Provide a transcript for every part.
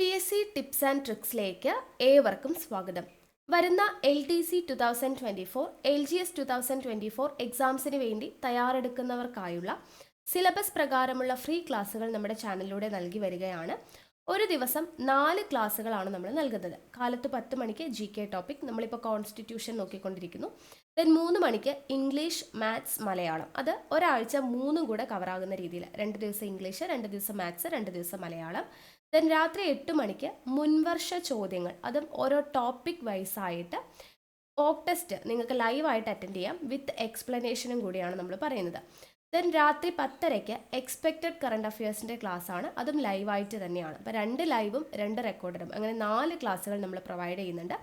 PSC tips and ട്രിക്സിലേക്ക് ഏവർക്കും സ്വാഗതം. വരുന്ന LTC 2024, LGS 2024 എക്സാംസിന് വേണ്ടി തയ്യാറെടുക്കുന്നവർക്കായുള്ള സിലബസ് പ്രകാരമുള്ള ഫ്രീ ക്ലാസ്സുകൾ നമ്മുടെ ചാനലിലൂടെ നൽകി വരികയാണ്. ഒരു ദിവസം 4 ക്ലാസ്സുകളാണ് നമ്മൾ നൽകുന്നത്. കാലത്ത് 10 മണിക്ക് GK ടോപ്പിക്, നമ്മളിപ്പോൾ കോൺസ്റ്റിറ്റ്യൂഷൻ നോക്കിക്കൊണ്ടിരിക്കുന്നു. ദെൻ 3 മണിക്ക് ഇംഗ്ലീഷ്, മാത്സ്, മലയാളം. അത് ഒരാഴ്ച 3 കൂടെ കവറാകുന്ന രീതിയിൽ 2 ദിവസം ഇംഗ്ലീഷ്, 2 ദിവസം മാത്സ്, 2 ദിവസം മലയാളം. ദെൻ രാത്രി 8 മണിക്ക് മുൻവർഷ ചോദ്യങ്ങൾ, അതും ഓരോ ടോപ്പിക് വൈസ് ആയിട്ട് മോക്ക് ടെസ്റ്റ് നിങ്ങൾക്ക് ലൈവായിട്ട് അറ്റൻഡ് ചെയ്യാം. വിത്ത് എക്സ്പ്ലനേഷനും കൂടിയാണ് നമ്മൾ പറയുന്നത്. ദെൻ രാത്രി 10:30 എക്സ്പെക്റ്റഡ് കറണ്ട് അഫയേഴ്സിൻ്റെ ക്ലാസ് ആണ്, അതും ലൈവായിട്ട് തന്നെയാണ്. അപ്പോൾ 2 ലൈവും 2 റെക്കോർഡറും, അങ്ങനെ 4 ക്ലാസ്സുകൾ നമ്മൾ പ്രൊവൈഡ് ചെയ്യുന്നുണ്ട്.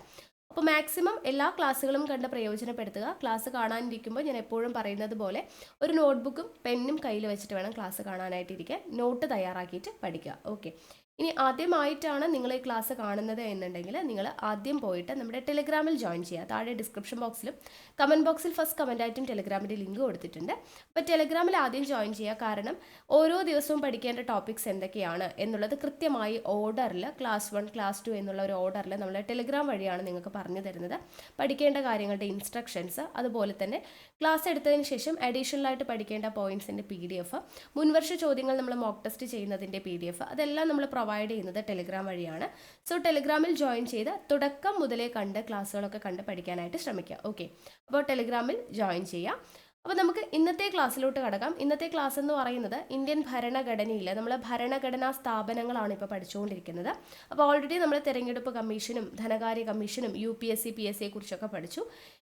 അപ്പോൾ മാക്സിമം എല്ലാ ക്ലാസ്സുകളും കണ്ട് പ്രയോജനപ്പെടുത്തുക. ക്ലാസ് കാണാനിരിക്കുമ്പോൾ ഞാൻ എപ്പോഴും പറയുന്നത് പോലെ ഒരു നോട്ട്ബുക്കും പെന്നും കയ്യിൽ വെച്ചിട്ട് വേണം ക്ലാസ് കാണാനായിട്ടിരിക്കാൻ. നോട്ട് തയ്യാറാക്കിയിട്ട് പഠിക്കുക. ഓക്കെ, ഇനി ആദ്യമായിട്ടാണ് നിങ്ങൾ ഈ ക്ലാസ് കാണുന്നത് എന്നുണ്ടെങ്കിൽ നിങ്ങൾ ആദ്യം പോയിട്ട് നമ്മുടെ ടെലിഗ്രാമിൽ ജോയിൻ ചെയ്യുക. താഴെ ഡിസ്ക്രിപ്ഷൻ ബോക്സിലും കമൻറ്റ് ബോക്സിൽ ഫസ്റ്റ് കമൻറ്റായിട്ടും ടെലിഗ്രാമിൻ്റെ ലിങ്ക് കൊടുത്തിട്ടുണ്ട്. അപ്പോൾ ടെലിഗ്രാമിൽ ആദ്യം ജോയിൻ ചെയ്യുക. കാരണം ഓരോ ദിവസവും പഠിക്കേണ്ട ടോപ്പിക്സ് എന്തൊക്കെയാണ് എന്നുള്ളത് കൃത്യമായി ഓർഡറിൽ ക്ലാസ് 1, ക്ലാസ് 2 എന്നുള്ള ഒരു ഓർഡറിൽ നമ്മൾ ടെലിഗ്രാം വഴിയാണ് നിങ്ങൾക്ക് പറഞ്ഞു തരുന്നത്. പഠിക്കേണ്ട കാര്യങ്ങളുടെ ഇൻസ്ട്രക്ഷൻസ്, അതുപോലെ തന്നെ ക്ലാസ് എടുത്തതിന് ശേഷം അഡീഷണലായിട്ട് പഠിക്കേണ്ട പോയിൻറ്റ്സിൻ്റെ PDF, മുൻവർഷ ചോദ്യങ്ങൾ നമ്മൾ മോക്ക് ടെസ്റ്റ് ചെയ്യുന്നതിൻ്റെ PDF, അതെല്ലാം നമ്മൾ പ്രൊവൈഡ് ചെയ്യുന്നത് ടെലിഗ്രാം വഴിയാണ്. സോ ടെലിഗ്രാമിൽ ജോയിൻ ചെയ്ത് തുടക്കം മുതലേ കണ്ട് ക്ലാസ്സുകളൊക്കെ കണ്ട് പഠിക്കാനായിട്ട് ശ്രമിക്കുക. ഓക്കെ, അപ്പോൾ ടെലിഗ്രാമിൽ ജോയിൻ ചെയ്യാം. അപ്പോൾ നമുക്ക് ഇന്നത്തെ ക്ലാസ്സിലോട്ട് കടക്കാം. ഇന്നത്തെ ക്ലാസ് എന്ന് പറയുന്നത് ഇന്ത്യൻ ഭരണഘടനയിൽ നമ്മൾ ഭരണഘടനാ സ്ഥാപനങ്ങളാണ് ഇപ്പോൾ പഠിച്ചുകൊണ്ടിരിക്കുന്നത്. അപ്പോൾ ഓൾറെഡി നമ്മൾ തെരഞ്ഞെടുപ്പ് കമ്മീഷനും ധനകാര്യ കമ്മീഷനും UPSC PSCയെ കുറിച്ചൊക്കെ പഠിച്ചു.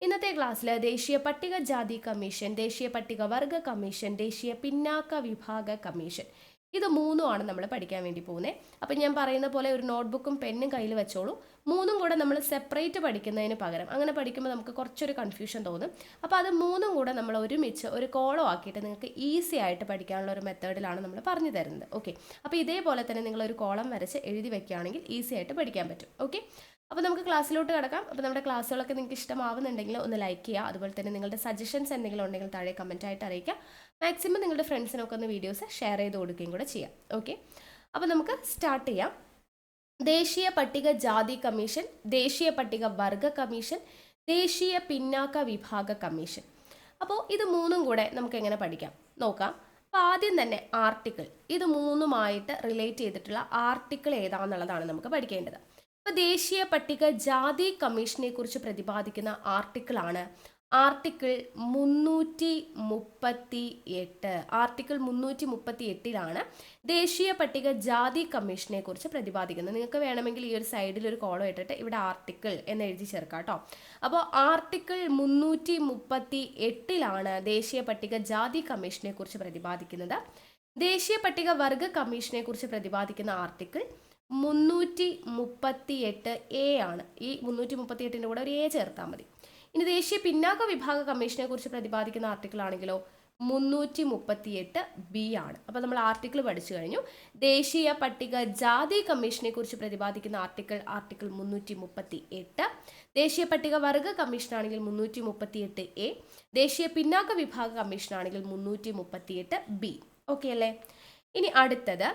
ഇന്നത്തെ ക്ലാസ്സിൽ ദേശീയ പട്ടികജാതി കമ്മീഷൻ, ദേശീയ പട്ടികവർഗ കമ്മീഷൻ, ദേശീയ പിന്നാക്ക വിഭാഗ കമ്മീഷൻ, ഇത് 3 നമ്മൾ പഠിക്കാൻ വേണ്ടി പോകുന്നത്. അപ്പം ഞാൻ പറയുന്ന പോലെ ഒരു നോട്ട്ബുക്കും പെന്നും കയ്യിൽ വെച്ചോളൂ. 3 കൂടെ നമ്മൾ സെപ്പറേറ്റ് പഠിക്കുന്നതിന് പകരം അങ്ങനെ പഠിക്കുമ്പോൾ നമുക്ക് കുറച്ചൊരു കൺഫ്യൂഷൻ തോന്നും. അപ്പോൾ അത് 3 കൂടെ നമ്മൾ ഒരുമിച്ച് ഒരു കോളം ആക്കിയിട്ട് നിങ്ങൾക്ക് ഈസി ആയിട്ട് പഠിക്കാനുള്ള ഒരു മെത്തേഡിലാണ് നമ്മൾ പറഞ്ഞു തരുന്നത്. ഓക്കെ, അപ്പോൾ ഇതേപോലെ തന്നെ നിങ്ങളൊരു കോളം വരച്ച് എഴുതി വെക്കുകയാണെങ്കിൽ ഈസി ആയിട്ട് പഠിക്കാൻ പറ്റും. ഓക്കെ, അപ്പോൾ നമുക്ക് ക്ലാസ്സിലോട്ട് കിടക്കാം. അപ്പോൾ നമ്മുടെ ക്ലാസ്സുകളൊക്കെ നിങ്ങൾക്ക് ഇഷ്ടമാവുന്നുണ്ടെങ്കിൽ ഒന്ന് ലൈക്ക് ചെയ്യുക. അതുപോലെ തന്നെ നിങ്ങളുടെ സജഷൻസ് എന്തെങ്കിലും ഉണ്ടെങ്കിൽ താഴെ കമൻറ്റായിട്ട് അറിയിക്കുക. മാക്സിമം നിങ്ങളുടെ ഫ്രണ്ട്സിനൊക്കെ ഒന്ന് വീഡിയോസ് ഷെയർ ചെയ്ത് കൊടുക്കുകയും കൂടെ ചെയ്യാം. ഓക്കെ, അപ്പോൾ നമുക്ക് സ്റ്റാർട്ട് ചെയ്യാം. ദേശീയ പട്ടിക ജാതി കമ്മീഷൻ, ദേശീയ പട്ടിക വർഗ കമ്മീഷൻ, ദേശീയ പിന്നാക്ക വിഭാഗ കമ്മീഷൻ. അപ്പോൾ ഇത് 3 കൂടെ നമുക്ക് എങ്ങനെ പഠിക്കാം നോക്കാം. അപ്പോൾ ആദ്യം തന്നെ ആർട്ടിക്കിൾ, ഇത് 3ഉമായിട്ട് റിലേറ്റ് ചെയ്തിട്ടുള്ള ആർട്ടിക്കിൾ ഏതാണെന്നുള്ളതാണ് നമുക്ക് പഠിക്കേണ്ടത്. അപ്പോൾ ദേശീയ പട്ടിക ജാതി കമ്മീഷനെ കുറിച്ച് പ്രതിപാദിക്കുന്ന ആർട്ടിക്കിളാണ് ആർട്ടിക്കിൾ 338. ആർട്ടിക്കിൾ 338ലാണ് ദേശീയ പട്ടിക ജാതി കമ്മീഷനെ കുറിച്ച് പ്രതിപാദിക്കുന്നത്. നിങ്ങൾക്ക് വേണമെങ്കിൽ ഈ ഒരു സൈഡിൽ ഒരു കോളം ഇട്ടിട്ട് ഇവിടെ ആർട്ടിക്കിൾ എന്ന് എഴുതി ചേർക്കാം കേട്ടോ. അപ്പോൾ ആർട്ടിക്കിൾ 338ലാണ് ദേശീയ പട്ടിക ജാതി കമ്മീഷനെ കുറിച്ച് പ്രതിപാദിക്കുന്നത്. ദേശീയ പട്ടിക വർഗ കമ്മീഷനെ കുറിച്ച് പ്രതിപാദിക്കുന്ന ആർട്ടിക്കിൾ 338A ആണ്. ഈ 338ൻ്റെ കൂടെ ഒരു A ചേർത്താൽ മതി. ഇനി ദേശീയ പിന്നാക്ക വിഭാഗ കമ്മീഷനെ കുറിച്ച് പ്രതിപാദിക്കുന്ന ആർട്ടിക്കിൾ ആണെങ്കിലോ 338B ആണ്. അപ്പോൾ നമ്മൾ ആർട്ടിക്കിൾ പഠിച്ചു കഴിഞ്ഞു. ദേശീയ പട്ടിക ജാതി കമ്മീഷനെ കുറിച്ച് പ്രതിപാദിക്കുന്ന ആർട്ടിക്കിൾ 338. ദേശീയ പട്ടിക വർഗ കമ്മീഷൻ ആണെങ്കിൽ 338A. ദേശീയ പിന്നാക്ക വിഭാഗ കമ്മീഷൻ ആണെങ്കിൽ 338B. ഓക്കെ അല്ലേ? ഇനി അടുത്തത്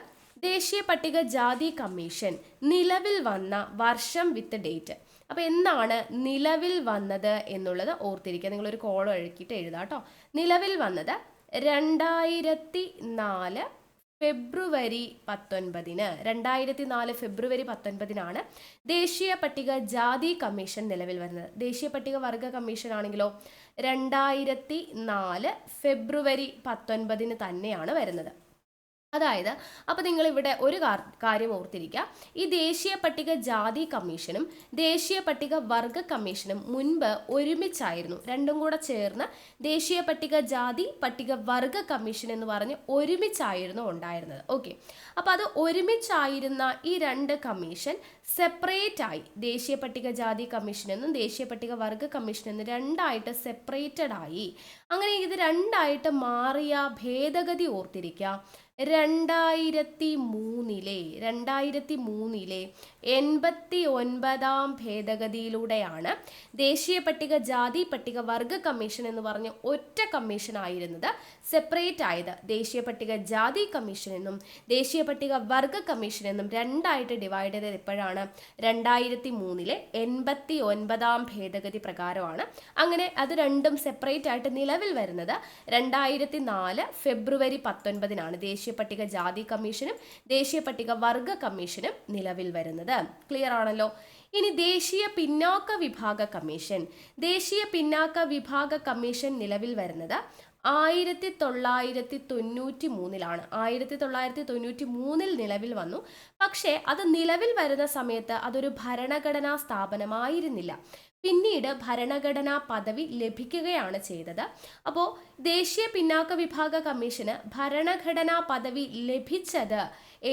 ദേശീയ പട്ടിക ജാതി കമ്മീഷൻ നിലവിൽ വന്ന വർഷം വിത്ത് ഡേറ്റ്. അപ്പോൾ എന്നാണ് നിലവിൽ വന്നത് എന്നുള്ളത് ഓർത്തിരിക്കുക. നിങ്ങളൊരു കോളം എഴുതിയിട്ട് എഴുതാം കേട്ടോ. നിലവിൽ വന്നത് 2004 ഫെബ്രുവരി 19. 2004 ഫെബ്രുവരി 19 ദേശീയ പട്ടിക ജാതി കമ്മീഷൻ നിലവിൽ വരുന്നത്. ദേശീയ പട്ടിക വർഗ കമ്മീഷൻ ആണെങ്കിലോ 2004 ഫെബ്രുവരി 19 തന്നെയാണ് വരുന്നത്. അതായത് അപ്പോൾ നിങ്ങളിവിടെ ഒരു കാര്യം ഓർത്തിരിക്കുക. ഈ ദേശീയ പട്ടിക ജാതി കമ്മീഷനും ദേശീയ പട്ടിക വർഗ കമ്മീഷനും മുൻപ് ഒരുമിച്ചായിരുന്നു. രണ്ടും കൂടെ ചേർന്ന് ദേശീയ പട്ടിക ജാതി പട്ടിക വർഗ കമ്മീഷൻ എന്ന് പറഞ്ഞ് ഒരുമിച്ചായിരുന്നു ഉണ്ടായിരുന്നത്. ഓക്കെ, അപ്പോൾ അത് ഒരുമിച്ചായിരുന്ന ഈ 2 കമ്മീഷൻ സെപ്പറേറ്റ് ആയി. ദേശീയ പട്ടിക ജാതി കമ്മീഷൻ എന്നും ദേശീയ പട്ടിക വർഗ കമ്മീഷൻ എന്നും 2ആയിട്ട് സെപ്പറേറ്റഡ് ആയി. അങ്ങനെ ഇത് 2ആയിട്ട് മാറിയ ഭേദഗതി ഓർത്തിരിക്കുക. 2003 89-ാം ഭേദഗതിയിലൂടെയാണ് ദേശീയ പട്ടിക ജാതി പട്ടിക വർഗ കമ്മീഷൻ എന്ന് പറഞ്ഞ് ഒറ്റ കമ്മീഷൻ ആയിരുന്നത് സെപ്പറേറ്റ് ആയത്. ദേശീയ പട്ടിക ജാതി കമ്മീഷൻ എന്നും ദേശീയ പട്ടിക വർഗ കമ്മീഷൻ എന്നും രണ്ടായിട്ട് ഡിവൈഡ് ചെയ്തത് എപ്പോഴാണ്? 2003 89-ാം ഭേദഗതി പ്രകാരമാണ്. അങ്ങനെ അത് രണ്ടും സെപ്പറേറ്റ് ആയിട്ട് നിലവിൽ വരുന്നത് 2004 ഫെബ്രുവരി 19-നാണ് ദേശീയ പട്ടിക ജാതി കമ്മീഷനും ദേശീയ പട്ടിക വർഗ കമ്മീഷനും നിലവിൽ വരുന്നത്. ക്ലിയർ ആണല്ലോ. ഇനി ദേശീയ പിന്നാക്ക വിഭാഗ കമ്മീഷൻ. ദേശീയ പിന്നാക്ക വിഭാഗ കമ്മീഷൻ നിലവിൽ വരുന്നത് 1993-ലാണ്. 1993 നിലവിൽ വന്നു. പക്ഷേ അത് നിലവിൽ വരുന്ന സമയത്ത് അതൊരു ഭരണഘടനാ സ്ഥാപനമായിരുന്നില്ല. പിന്നീട് ഭരണഘടനാ പദവി ലഭിക്കുകയാണ് ചെയ്തത്. അപ്പോൾ ദേശീയ പിന്നാക്ക വിഭാഗ കമ്മീഷന് ഭരണഘടനാ പദവി ലഭിച്ചത്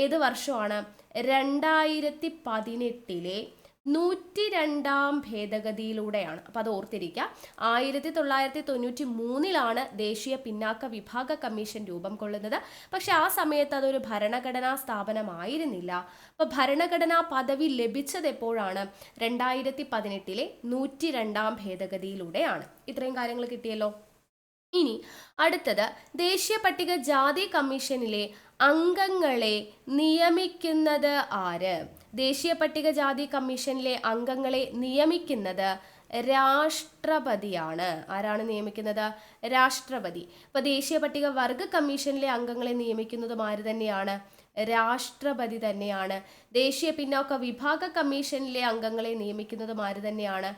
ഏത് വർഷമാണ്? 2018 102-ാം ഭേദഗതിയിലൂടെയാണ്. അപ്പം അത് ഓർത്തിരിക്കുക. 1993 ദേശീയ പിന്നാക്ക വിഭാഗ കമ്മീഷൻ രൂപം കൊള്ളുന്നത്. പക്ഷെ ആ സമയത്ത് അതൊരു ഭരണഘടനാ സ്ഥാപനമായിരുന്നില്ല. അപ്പോൾ ഭരണഘടനാ പദവി ലഭിച്ചത് എപ്പോഴാണ്? 2018 102-ാം ഭേദഗതിയിലൂടെയാണ്. ഇത്രയും കാര്യങ്ങൾ കിട്ടിയല്ലോ. ഇനി അടുത്തത് ദേശീയ പട്ടിക ജാതി കമ്മീഷനിലെ അംഗങ്ങളെ നിയമിക്കുന്നത് ആര്? ദേശീയ പട്ടിക ജാതി കമ്മീഷനിലെ അംഗങ്ങളെ നിയമിക്കുന്നത് രാഷ്ട്രപതിയാണ്. ആരാണ് നിയമിക്കുന്നത്? രാഷ്ട്രപതി. അപ്പൊ ദേശീയ പട്ടിക വർഗ കമ്മീഷനിലെ അംഗങ്ങളെ നിയമിക്കുന്നതും ആര് തന്നെയാണ്? രാഷ്ട്രപതി തന്നെയാണ്. ദേശീയ പിന്നോക്ക വിഭാഗ കമ്മീഷനിലെ അംഗങ്ങളെ നിയമിക്കുന്നതും ആര് തന്നെയാണ്?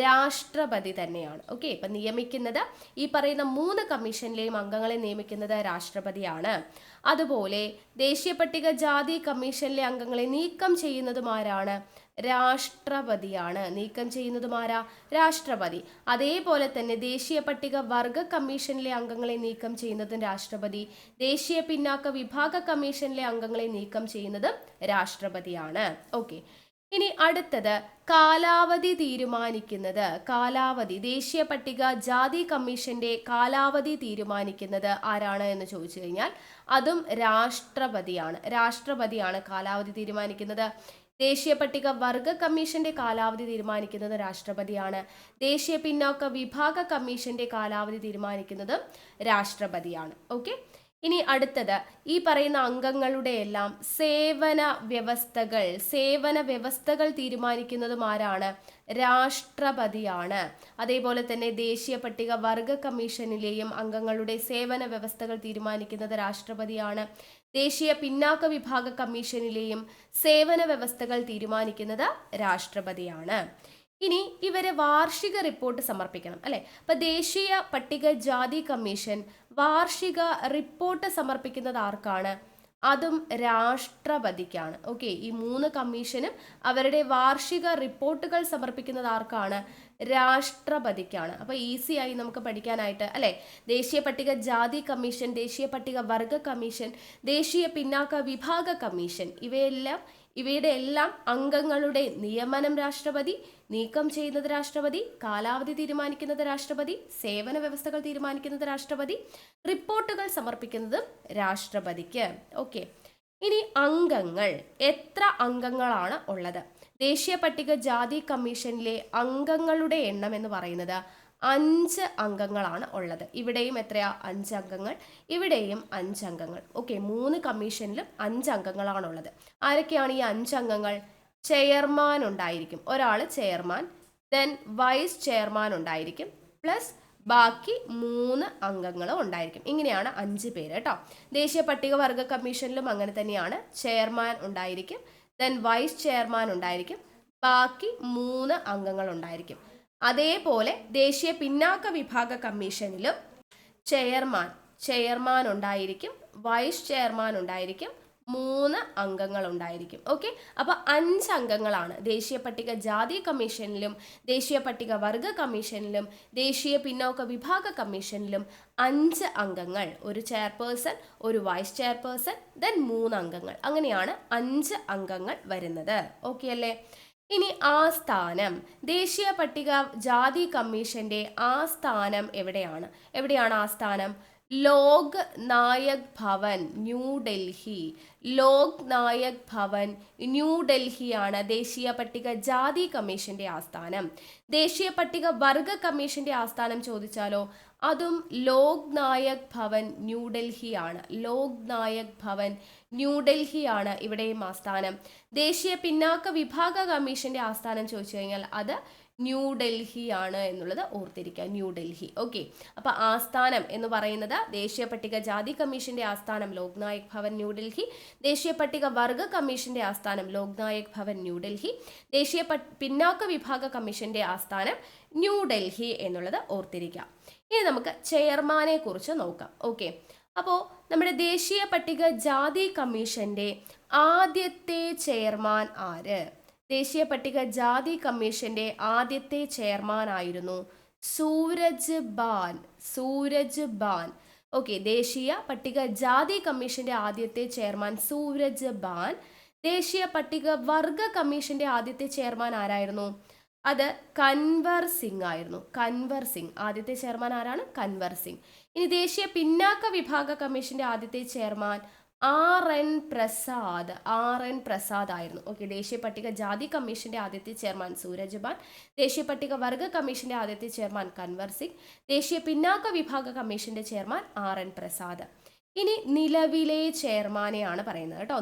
രാഷ്ട്രപതി തന്നെയാണ്. ഓക്കെ, ഇപ്പൊ നിയമിക്കുന്നത് ഈ പറയുന്ന 3 കമ്മീഷനിലെയും അംഗങ്ങളെ നിയമിക്കുന്നത് രാഷ്ട്രപതിയാണ്. അതുപോലെ ദേശീയ പട്ടിക ജാതി കമ്മീഷനിലെ അംഗങ്ങളെ നീക്കം ചെയ്യുന്നതും ആരാണ്? രാഷ്ട്രപതിയാണ്. നീക്കം ചെയ്യുന്നതും ആരാ? രാഷ്ട്രപതി. അതേപോലെ തന്നെ ദേശീയ പട്ടിക വർഗ കമ്മീഷനിലെ അംഗങ്ങളെ നീക്കം ചെയ്യുന്നതും രാഷ്ട്രപതി. ദേശീയ പിന്നാക്ക വിഭാഗ കമ്മീഷനിലെ അംഗങ്ങളെ നീക്കം ചെയ്യുന്നതും രാഷ്ട്രപതിയാണ്. ഓക്കെ, ഇനി അടുത്തത് കാലാവധി തീരുമാനിക്കുന്നത്. കാലാവധി, ദേശീയ പട്ടിക ജാതി കമ്മീഷന്റെ കാലാവധി തീരുമാനിക്കുന്നത് ആരാണ് എന്ന് ചോദിച്ചു കഴിഞ്ഞാൽ അതും രാഷ്ട്രപതിയാണ്. രാഷ്ട്രപതിയാണ് കാലാവധി തീരുമാനിക്കുന്നത്. ദേശീയ പട്ടിക വർഗ കമ്മീഷന്റെ കാലാവധി തീരുമാനിക്കുന്നത് രാഷ്ട്രപതിയാണ്. ദേശീയ പിന്നോക്ക വിഭാഗ കമ്മീഷന്റെ കാലാവധി തീരുമാനിക്കുന്നതും രാഷ്ട്രപതിയാണ്. ഓക്കെ, ഇനി അടുത്തത് ഈ പറയുന്ന അംഗങ്ങളുടെ എല്ലാം സേവന വ്യവസ്ഥകൾ തീരുമാനിക്കുന്നതും ആരാണ്? രാഷ്ട്രപതിയാണ്. അതേപോലെ തന്നെ ദേശീയ പട്ടിക വർഗ കമ്മീഷനിലെയും അംഗങ്ങളുടെ സേവന വ്യവസ്ഥകൾ തീരുമാനിക്കുന്നത് രാഷ്ട്രപതിയാണ്. ദേശീയ പിന്നാക്ക വിഭാഗ കമ്മീഷനിലെയും സേവന വ്യവസ്ഥകൾ തീരുമാനിക്കുന്നത് രാഷ്ട്രപതിയാണ്. ഇനി ഇവരെ വാർഷിക റിപ്പോർട്ട് സമർപ്പിക്കണം അല്ലെ. അപ്പൊ ദേശീയ പട്ടിക ജാതി കമ്മീഷൻ വാർഷിക റിപ്പോർട്ട് സമർപ്പിക്കുന്നത് ആർക്കാണ്? അതും രാഷ്ട്രപതിക്കാണ്. ഓക്കെ, ഈ 3 കമ്മീഷനും അവരുടെ വാർഷിക റിപ്പോർട്ടുകൾ സമർപ്പിക്കുന്നത് ആർക്കാണ്? രാഷ്ട്രപതിക്കാണ്. അപ്പൊ ഈസി ആയി നമുക്ക് പഠിക്കാനായിട്ട് അല്ലെ. ദേശീയ പട്ടിക ജാതി കമ്മീഷൻ, ദേശീയ പട്ടിക വർഗ കമ്മീഷൻ, ദേശീയ പിന്നാക്ക വിഭാഗ കമ്മീഷൻ, ഇവയുടെ എല്ലാം അംഗങ്ങളുടെ നിയമനം രാഷ്ട്രപതി, നീക്കം ചെയ്യുന്നത് രാഷ്ട്രപതി, കാലാവധി തീരുമാനിക്കുന്നത് രാഷ്ട്രപതി, സേവന വ്യവസ്ഥകൾ തീരുമാനിക്കുന്നത് രാഷ്ട്രപതി, റിപ്പോർട്ടുകൾ സമർപ്പിക്കുന്നതും രാഷ്ട്രപതിക്ക്. ഓക്കെ, ഇനി അംഗങ്ങൾ, എത്ര അംഗങ്ങളാണ് ഉള്ളത്? ദേശീയ പട്ടിക ജാതി കമ്മീഷനിലെ അംഗങ്ങളുടെ എണ്ണം എന്ന് പറയുന്നത് 5 അംഗങ്ങളാണ് ഉള്ളത്. ഇവിടെയും എത്രയാ? 5 അംഗങ്ങൾ. ഇവിടെയും 5 അംഗങ്ങൾ. ഓക്കെ, 3 കമ്മീഷനിലും 5 അംഗങ്ങളാണുള്ളത്. ആരൊക്കെയാണ് ഈ 5 അംഗങ്ങൾ? ചെയർമാൻ ഉണ്ടായിരിക്കും, ഒരാൾ ചെയർമാൻ, ദെൻ വൈസ് ചെയർമാൻ ഉണ്ടായിരിക്കും, പ്ലസ് ബാക്കി 3 അംഗങ്ങളും ഉണ്ടായിരിക്കും. ഇങ്ങനെയാണ് 5 പേര് കേട്ടോ. ദേശീയ പട്ടിക വർഗ കമ്മീഷനിലും അങ്ങനെ തന്നെയാണ്. ചെയർമാൻ ഉണ്ടായിരിക്കും, ദെൻ വൈസ് ചെയർമാൻ ഉണ്ടായിരിക്കും, ബാക്കി 3 അംഗങ്ങൾ ഉണ്ടായിരിക്കും. അതേപോലെ ദേശീയ പിന്നാക്ക വിഭാഗ കമ്മീഷനിലും ചെയർമാൻ ഉണ്ടായിരിക്കും, വൈസ് ചെയർമാൻ ഉണ്ടായിരിക്കും, 3 അംഗങ്ങൾ ഉണ്ടായിരിക്കും. ഓക്കെ, അപ്പൊ 5 അംഗങ്ങളാണ് ദേശീയ പട്ടിക ജാതി കമ്മീഷനിലും ദേശീയ പട്ടിക വർഗ കമ്മീഷനിലും ദേശീയ പിന്നോക്ക വിഭാഗ കമ്മീഷനിലും 5 അംഗങ്ങൾ, ഒരു ചെയർപേഴ്സൺ, ഒരു വൈസ് ചെയർപേഴ്സൺ, ദെൻ 3 അംഗങ്ങൾ. അങ്ങനെയാണ് 5 അംഗങ്ങൾ വരുന്നത്. ഓക്കെ അല്ലേ? ഇനി ആസ്ഥാനം, ദേശീയ പട്ടിക ജാതി കമ്മീഷന്റെ ആസ്ഥാനം എവിടെയാണ്? ആസ്ഥാനം? ലോക് നായക് ഭവൻ ന്യൂഡൽഹി. ലോക് നായക് ഭവൻ ന്യൂഡൽഹിയാണ് ദേശീയ പട്ടിക ജാതി കമ്മീഷന്റെ ആസ്ഥാനം. ദേശീയ പട്ടിക വർഗ കമ്മീഷന്റെ ആസ്ഥാനം ചോദിച്ചാലോ, അതും ലോക് നായക് ഭവൻ ന്യൂഡൽഹിയാണ്. ലോക് നായക് ഭവൻ ന്യൂഡൽഹിയാണ് ഇവിടെയും ആസ്ഥാനം. ദേശീയ പിന്നാക്ക വിഭാഗ കമ്മീഷന്റെ ആസ്ഥാനം ചോദിച്ചു കഴിഞ്ഞാൽ അത് ന്യൂഡൽഹി ആണ് എന്നുള്ളത് ഓർത്തിരിക്കുക. ന്യൂഡൽഹി. ഓക്കെ, അപ്പൊ ആസ്ഥാനം എന്ന് പറയുന്നത് ദേശീയ പട്ടിക ജാതി കമ്മീഷന്റെ ആസ്ഥാനം ലോക് നായക് ഭവൻ ന്യൂഡൽഹി. ദേശീയ പട്ടിക വർഗ കമ്മീഷന്റെ ആസ്ഥാനം ലോക് നായക് ഭവൻ ന്യൂഡൽഹി. ദേശീയ പിന്നാക്ക വിഭാഗ കമ്മീഷന്റെ ആസ്ഥാനം ന്യൂഡൽഹി എന്നുള്ളത് ഓർത്തിരിക്കുക. ഇനി നമുക്ക് ചെയർമാനെ കുറിച്ച് നോക്കാം. ഓക്കെ, അപ്പോൾ നമ്മുടെ ദേശീയ പട്ടിക ജാതി കമ്മീഷന്റെ ആദ്യത്തെ ചെയർമാൻ ആര്? ദേശീയ പട്ടിക ജാതി കമ്മീഷന്റെ ആദ്യത്തെ ചെയർമാൻ ആയിരുന്നു സൂരജ് ബാൻ. സൂരജ് ബാൻ. ഓക്കെ, ദേശീയ പട്ടിക ജാതി കമ്മീഷന്റെ ആദ്യത്തെ ചെയർമാൻ സൂരജ് ബാൻ. ദേശീയ പട്ടിക വർഗ കമ്മീഷന്റെ ആദ്യത്തെ ചെയർമാൻ ആരായിരുന്നു? അത് കൻവർ സിംഗ് ആയിരുന്നു. കൻവർ സിംഗ്. ആദ്യത്തെ ചെയർമാൻ ആരാണ്? കൻവർ സിംഗ്. ഇനി ദേശീയ പിന്നാക്ക വിഭാഗ കമ്മീഷന്റെ ആദ്യത്തെ chairman RN Prasad. RN Prasad ആയിരുന്നു. ഓക്കെ, ദേശീയ പട്ടിക ജാതി കമ്മീഷന്റെ ആദ്യത്തെ ചെയർമാൻ സൂരജ് ബാൻ. ദേശീയ പട്ടിക വർഗ കമ്മീഷന്റെ ആദ്യത്തെ ചെയർമാൻ കൻവർ സിംഗ്. ദേശീയ പിന്നാക്ക വിഭാഗ കമ്മീഷന്റെ ചെയർമാൻ RN പ്രസാദ്. ഇനി നിലവിലെ ചെയർമാനെയാണ് പറയുന്നത് കേട്ടോ.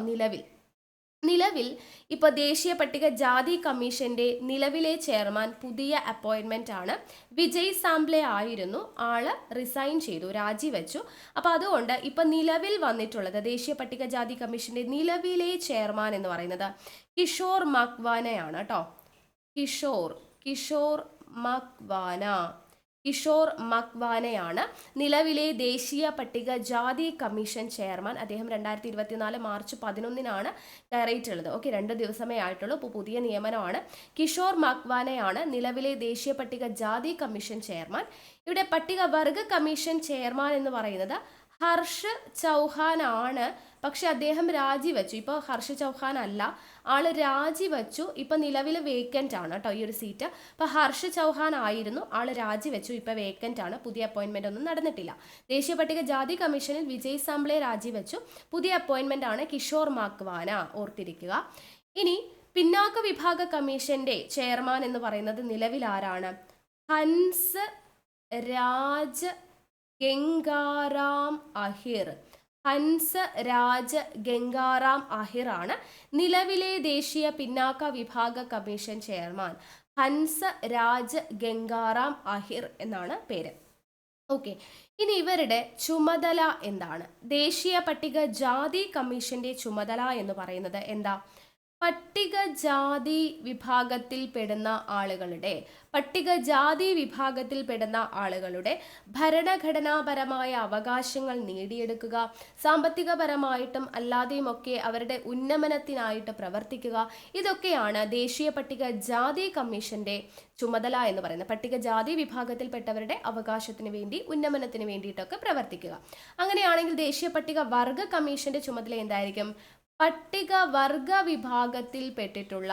നിലവിൽ ഇപ്പോൾ ദേശീയ പട്ടിക ജാതി കമ്മീഷന്റെ നിലവിലെ ചെയർമാൻ പുതിയ അപ്പോയിന്റ്മെന്റ് ആണ്. വിജയ് സാംബ്ലെ ആയിരുന്നു. ആള് റിസൈൻ ചെയ്തു, രാജിവെച്ചു. അപ്പൊ അതുകൊണ്ട് ഇപ്പൊ നിലവിൽ വന്നിട്ടുള്ളത് ദേശീയ പട്ടിക ജാതി കമ്മീഷന്റെ നിലവിലെ ചെയർമാൻ എന്ന് പറയുന്നത് കിഷോർ മക്വാനയാണ് കേട്ടോ. കിഷോർ മക്വാന. കിഷോർ മക്വാനയാണ് നിലവിലെ ദേശീയ പട്ടിക ജാതി കമ്മീഷൻ ചെയർമാൻ. അദ്ദേഹം 2024 മാർച്ച് 11 കയറിയിട്ടുള്ളത്. ഓക്കെ, 2 ദിവസമേ ആയിട്ടുള്ളൂ. ഇപ്പോൾ പുതിയ നിയമനമാണ്. കിഷോർ മക്വാനയാണ് നിലവിലെ ദേശീയ പട്ടിക ജാതി കമ്മീഷൻ ചെയർമാൻ. ഇവിടെ പട്ടിക വർഗ കമ്മീഷൻ ചെയർമാൻ എന്ന് പറയുന്നത് ഹർഷ് ചൗഹാൻ ആണ്. പക്ഷെ അദ്ദേഹം രാജിവെച്ചു. ഇപ്പോൾ ഹർഷ് ചൗഹാൻ അല്ല, ആള് രാജിവെച്ചു. ഇപ്പൊ നിലവിൽ വേക്കന്റ് ആണ് കേട്ടോ ഈ ഒരു സീറ്റ്. അപ്പൊ ഹർഷ് ചൗഹാൻ ആയിരുന്നു, ആള് രാജിവെച്ചു. ഇപ്പൊ വേക്കന്റ് ആണ്. പുതിയ അപ്പോയിന്റ്മെന്റ് ഒന്നും നടന്നിട്ടില്ല. ദേശീയ പട്ടിക ജാതി കമ്മീഷനിൽ വിജയ് സാംബ്ലെ രാജിവെച്ചു. പുതിയ അപ്പോയിന്റ്മെന്റ് ആണ് കിഷോർ മക്വാന. ഓർത്തിരിക്കുക. ഇനി പിന്നാക്ക വിഭാഗ കമ്മീഷന്റെ ചെയർമാൻ എന്ന് പറയുന്നത് നിലവിൽ ആരാണ്? ഹൻസ് രാജ് ഗംഗാറാം അഹിർ. ഹൻസ് രാജ് ഗംഗാറാം അഹിർ ആണ് നിലവിലെ ദേശീയ പിന്നാക്ക വിഭാഗ കമ്മീഷൻ ചെയർമാൻ. ഹൻസ് രാജ് ഗംഗാറാം അഹിർ എന്നാണ് പേര്. ഓക്കെ, ഇനി ഇവരുടെ ചുമതല എന്താണ്? ദേശീയ പട്ടിക ജാതി കമ്മീഷന്റെ ചുമതല എന്ന് പറയുന്നത് എന്താ? പട്ടികജാതി വിഭാഗത്തിൽപ്പെടുന്ന ആളുകളുടെ ഭരണഘടനാപരമായ അവകാശങ്ങൾ നേടിയെടുക്കുക, സാമ്പത്തികപരമായിട്ടും അല്ലാതെയുമൊക്കെ അവരുടെ ഉന്നമനത്തിനായിട്ട് പ്രവർത്തിക്കുക. ഇതൊക്കെയാണ് ദേശീയ പട്ടിക ജാതി കമ്മീഷന്റെ ചുമതല എന്ന് പറയുന്നത്. പട്ടികജാതി വിഭാഗത്തിൽപ്പെട്ടവരുടെ അവകാശത്തിന് വേണ്ടി, ഉന്നമനത്തിന് വേണ്ടിയിട്ടൊക്കെ പ്രവർത്തിക്കുക. അങ്ങനെയാണെങ്കിൽ ദേശീയ പട്ടിക വർഗ കമ്മീഷന്റെ ചുമതല എന്തായിരിക്കും? പട്ടിക വർഗ വിഭാഗത്തിൽപ്പെട്ടിട്ടുള്ള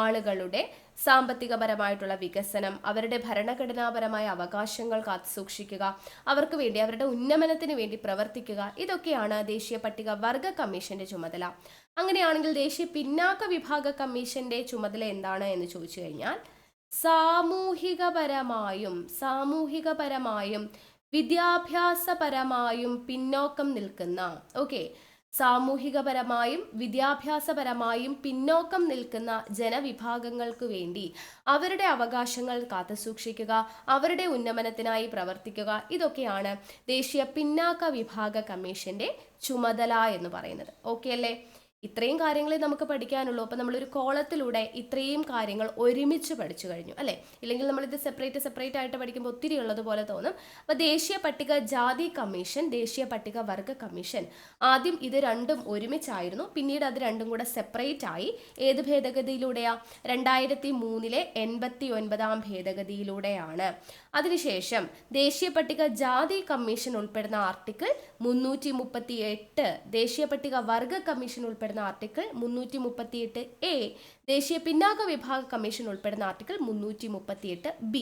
ആളുകളുടെ സാമ്പത്തികപരമായിട്ടുള്ള വികസനം, അവരുടെ ഭരണഘടനാപരമായ അവകാശങ്ങൾ കാത്തുസൂക്ഷിക്കുക, അവർക്ക് വേണ്ടി, അവരുടെ ഉന്നമനത്തിന് വേണ്ടി പ്രവർത്തിക്കുക. ഇതൊക്കെയാണ് ദേശീയ പട്ടിക വർഗ കമ്മീഷന്റെ ചുമതല. അങ്ങനെയാണെങ്കിൽ ദേശീയ പിന്നാക്ക വിഭാഗ കമ്മീഷന്റെ ചുമതല എന്താണ് എന്ന് ചോദിച്ചു കഴിഞ്ഞാൽ സാമൂഹികപരമായും വിദ്യാഭ്യാസപരമായും പിന്നോക്കം നിൽക്കുന്ന സാമൂഹികപരമായും വിദ്യാഭ്യാസപരമായും പിന്നോക്കം നിൽക്കുന്ന ജനവിഭാഗങ്ങൾക്ക് വേണ്ടി അവരുടെ അവകാശങ്ങൾ കാത്തുസൂക്ഷിക്കുക, അവരുടെ ഉന്നമനത്തിനായി പ്രവർത്തിക്കുക. ഇതൊക്കെയാണ് ദേശീയ പിന്നാക്ക വിഭാഗ കമ്മീഷന്റെ ചുമതല എന്ന് പറയുന്നത്. ഓക്കെ അല്ലേ? ഇത്രയും കാര്യങ്ങളെ നമുക്ക് പഠിക്കാനുള്ളൂ. അപ്പോൾ നമ്മളൊരു കോളത്തിലൂടെ ഇത്രയും കാര്യങ്ങൾ ഒരുമിച്ച് പഠിച്ചു കഴിഞ്ഞു അല്ലേ? ഇല്ലെങ്കിൽ നമ്മളിത് സെപ്പറേറ്റ് ആയിട്ട് പഠിക്കുമ്പോൾ ഒത്തിരി ഉള്ളതുപോലെ തോന്നും. അപ്പോൾ ദേശീയ പട്ടിക ജാതി കമ്മീഷൻ, ദേശീയ പട്ടിക വർഗ കമ്മീഷൻ, ആദ്യം ഇത് രണ്ടും ഒരുമിച്ചായിരുന്നു. പിന്നീട് അത് രണ്ടും കൂടെ സെപ്പറേറ്റ് ആയി. ഏത് ഭേദഗതിയിലൂടെയാ? 2003 89 ഭേദഗതിയിലൂടെയാണ്. അതിനുശേഷം ദേശീയ പട്ടിക ജാതി കമ്മീഷൻ ഉൾപ്പെടുന്ന ആർട്ടിക്കിൾ 338, ദേശീയ പട്ടിക വർഗ കമ്മീഷൻ ഉൾപ്പെടുന്ന ഉൾപ്പെടുന്ന ആർട്ടിക്കിൾ 338A, ദേശീയ പിന്നാക്ക വിഭാഗ കമ്മീഷൻ ഉൾപ്പെടുന്ന ആർട്ടിക്കിൾ 338B.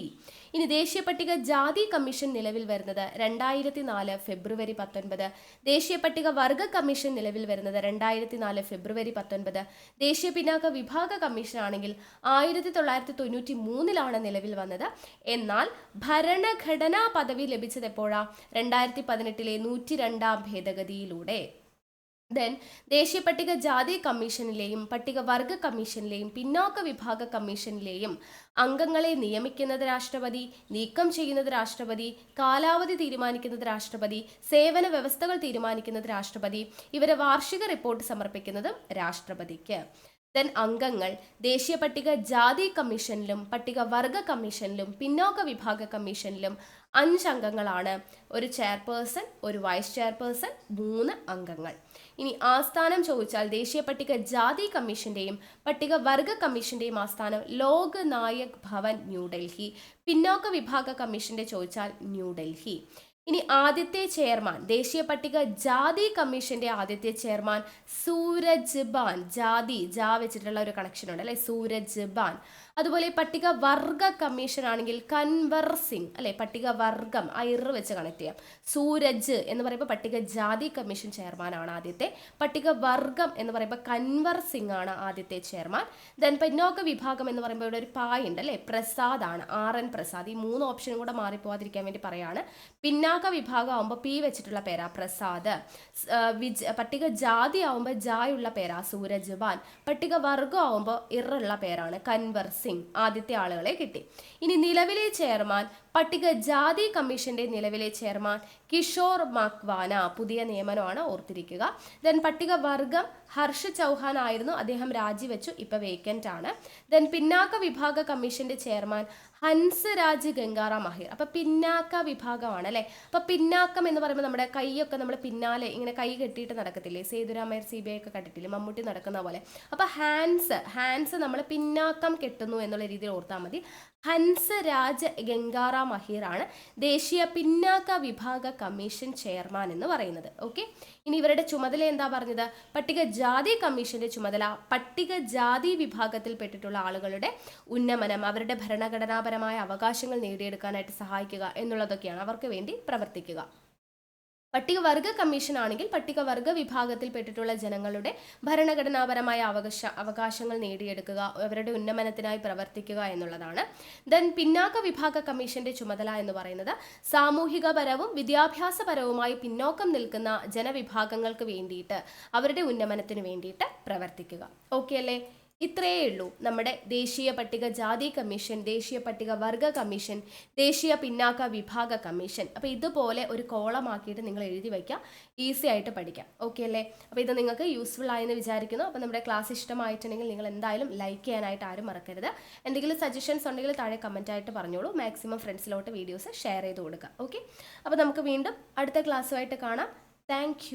ഇനി ദേശീയ പട്ടിക ജാതി കമ്മീഷൻ നിലവിൽ വരുന്നത് 2004 ഫെബ്രുവരി 19. ദേശീയ പട്ടിക വർഗ കമ്മീഷൻ നിലവിൽ വരുന്നത് 2004 ഫെബ്രുവരി 19. ദേശീയ പിന്നാക്ക വിഭാഗ കമ്മീഷൻ ആണെങ്കിൽ 1993 നിലവിൽ വന്നത്. എന്നാൽ ഭരണഘടനാ പദവി ലഭിച്ചത് എപ്പോഴാ? 2018 102 ഭേദഗതിയിലൂടെ. ദെൻ ദേശീയ പട്ടിക ജാതി കമ്മീഷനിലെയും പട്ടിക വർഗ കമ്മീഷനിലെയും പിന്നാക്ക വിഭാഗ കമ്മീഷനിലെയും അംഗങ്ങളെ നിയമിക്കുന്നത് രാഷ്ട്രപതി, നീക്കം ചെയ്യുന്നത് രാഷ്ട്രപതി, കാലാവധി തീരുമാനിക്കുന്നത് രാഷ്ട്രപതി, സേവന വ്യവസ്ഥകൾ തീരുമാനിക്കുന്നത് രാഷ്ട്രപതി, ഇവരെ വാർഷിക റിപ്പോർട്ട് സമർപ്പിക്കുന്നതും രാഷ്ട്രപതിക്ക്. ദെൻ അംഗങ്ങൾ ദേശീയ പട്ടിക ജാതി കമ്മീഷനിലും പട്ടിക വർഗ കമ്മീഷനിലും പിന്നോക്ക വിഭാഗ കമ്മീഷനിലും 5 അംഗങ്ങളാണ്. ഒരു ചെയർപേഴ്സൺ, ഒരു വൈസ് ചെയർപേഴ്സൺ, 3 അംഗങ്ങൾ. ഇനി ആസ്ഥാനം ചോദിച്ചാൽ ദേശീയ പട്ടിക ജാതി കമ്മീഷന്റെയും പട്ടിക വർഗ കമ്മീഷന്റെയും ആസ്ഥാനം ലോക് നായക് ഭവൻ, ന്യൂഡൽഹി. പിന്നോക്ക വിഭാഗ കമ്മീഷന്റെ ചോദിച്ചാൽ ന്യൂഡൽഹി. ഇനി ആദ്യത്തെ ചെയർമാൻ, ദേശീയ പട്ടിക ജാതി കമ്മീഷന്റെ ആദ്യത്തെ ചെയർമാൻ സൂരജ് ബാൻ. ജാതി, ജാ വെച്ചിട്ടുള്ള ഒരു കണക്ഷൻ ഉണ്ട് അല്ലെ, സൂരജ് ബാൻ. അതുപോലെ പട്ടിക വർഗ കമ്മീഷൻ ആണെങ്കിൽ കൻവർ സിംഗ് അല്ലെ, പട്ടിക വർഗം ഐർ വെച്ച് കണക്ട് ചെയ്യാം. സൂരജ് എന്ന് പറയുമ്പോൾ പട്ടിക ജാതി കമ്മീഷൻ ചെയർമാനാണ് ആദ്യത്തെ. പട്ടിക വർഗം എന്ന് പറയുമ്പോൾ കൻവർ സിംഗ് ആണ് ആദ്യത്തെ ചെയർമാൻ. ദെൻ പിന്നോക്ക വിഭാഗം എന്ന് പറയുമ്പോൾ ഇവിടെ ഒരു പായ ഉണ്ട് അല്ലെ, പ്രസാദ് ആണ്, RN പ്രസാദ്. ഈ 3 ഓപ്ഷനും കൂടെ മാറിപ്പോവാതിരിക്കാൻ വേണ്ടി പറയാണ്. പിന്നാക്ക വിഭാഗം ആവുമ്പോൾ പി വെച്ചിട്ടുള്ള പേരാ പ്രസാദ്. പട്ടിക ജാതി ആവുമ്പോൾ ജായുള്ള പേരാ സൂരജ് ബാൻ. പട്ടിക വർഗം ആവുമ്പോൾ ഇറുള്ള പേരാണ് കൻവർ സിംഗ്. ആദ്യത്തെ ആളുകളെ കിട്ടി. ഇനി നിലവിലെ ചെയർമാൻ, പട്ടിക ജാതി കമ്മീഷന്റെ നിലവിലെ ചെയർമാൻ കിഷോർ മക്വാന. പുതിയ നിയമനമാണ്, ഓർത്തിരിക്കുക. ദെൻ പട്ടിക വർഗം ഹർഷ് ചൗഹാൻ ആയിരുന്നു, അദ്ദേഹം രാജിവെച്ചു, ഇപ്പൊ വേക്കന്റ് ആണ്. ദെൻ പിന്നാക്ക വിഭാഗ കമ്മീഷന്റെ ചെയർമാൻ ഹൻസ്രാജ് ഗംഗാറാം അഹിർ. അപ്പൊ പിന്നാക്ക വിഭാഗമാണ് അല്ലെ. അപ്പൊ പിന്നാക്കം എന്ന് പറയുമ്പോൾ നമ്മുടെ കൈയൊക്കെ നമ്മൾ പിന്നാലെ ഇങ്ങനെ കൈ കെട്ടിയിട്ട് നടക്കത്തില്ലേ, സേതുരാമയ്യർ CBI ഒക്കെ കണ്ടിട്ടില്ലേ, മമ്മൂട്ടി നടക്കുന്ന പോലെ. അപ്പൊ ഹാൻഡ്സ് നമ്മൾ പിന്നാക്കം കെട്ടുന്നു എന്നുള്ള രീതിയിൽ ഓർത്താൽ മതി. ഹൻസ്രാജ് ഗംഗാറാം അഹിർ ആണ് ദേശീയ പിന്നാക്ക വിഭാഗ കമ്മീഷൻ ചെയർമാൻ എന്ന് പറയുന്നത്. ഓക്കെ, ഇനി ഇവരുടെ ചുമതല എന്താ പറഞ്ഞത്? പട്ടിക ജാതി കമ്മീഷന്റെ ചുമതല പട്ടിക ജാതി വിഭാഗത്തിൽപ്പെട്ടിട്ടുള്ള ആളുകളുടെ ഉന്നമനം, അവരുടെ ഭരണഘടനാപരമായ അവകാശങ്ങൾ നേടിയെടുക്കാനായിട്ട് സഹായിക്കുക എന്നുള്ളതൊക്കെയാണ്, അവർക്ക് വേണ്ടി പ്രവർത്തിക്കുക. പട്ടിക വർഗ കമ്മീഷൻ ആണെങ്കിൽ പട്ടിക വർഗ വിഭാഗത്തിൽപ്പെട്ടിട്ടുള്ള ജനങ്ങളുടെ ഭരണഘടനാപരമായ അവകാശങ്ങൾ നേടിയെടുക്കുക, അവരുടെ ഉന്നമനത്തിനായി പ്രവർത്തിക്കുക എന്നുള്ളതാണ്. ദെൻ പിന്നാക്ക വിഭാഗ കമ്മീഷന്റെ ചുമതല എന്ന് പറയുന്നത് സാമൂഹികപരവും വിദ്യാഭ്യാസപരവുമായി പിന്നോക്കം നിൽക്കുന്ന ജനവിഭാഗങ്ങൾക്ക് വേണ്ടിയിട്ട് അവരുടെ ഉന്നമനത്തിന് വേണ്ടിയിട്ട് പ്രവർത്തിക്കുക. ഓക്കെ അല്ലേ? ഇത്രയേ ഉള്ളൂ നമ്മുടെ ദേശീയ പട്ടിക ജാതി കമ്മീഷൻ, ദേശീയ പട്ടിക വർഗ കമ്മീഷൻ, ദേശീയ പിന്നാക്ക വിഭാഗ കമ്മീഷൻ. അപ്പോൾ ഇതുപോലെ ഒരു കോളമാക്കിയിട്ട് നിങ്ങൾ എഴുതി വയ്ക്കുക, ഈസി ആയിട്ട് പഠിക്കാം. ഓക്കെ അല്ലേ? അപ്പോൾ ഇത് നിങ്ങൾക്ക് യൂസ്ഫുൾ ആയെന്ന് വിചാരിക്കുന്നു. അപ്പോൾ നമ്മുടെ ക്ലാസ് ഇഷ്ടമായിട്ടുണ്ടെങ്കിൽ നിങ്ങൾ എന്തായാലും ലൈക്ക് ചെയ്യാനായിട്ട് ആരും മറക്കരുത്. എന്തെങ്കിലും സജഷൻസ് ഉണ്ടെങ്കിൽ താഴെ കമൻ്റ് ആയിട്ട് പറഞ്ഞോളൂ. മാക്സിമം ഫ്രണ്ട്സിലോട്ട് വീഡിയോസ് ഷെയർ ചെയ്ത് കൊടുക്കുക. ഓക്കെ, അപ്പോൾ നമുക്ക് വീണ്ടും അടുത്ത ക്ലാസ്സുമായിട്ട് കാണാം. താങ്ക്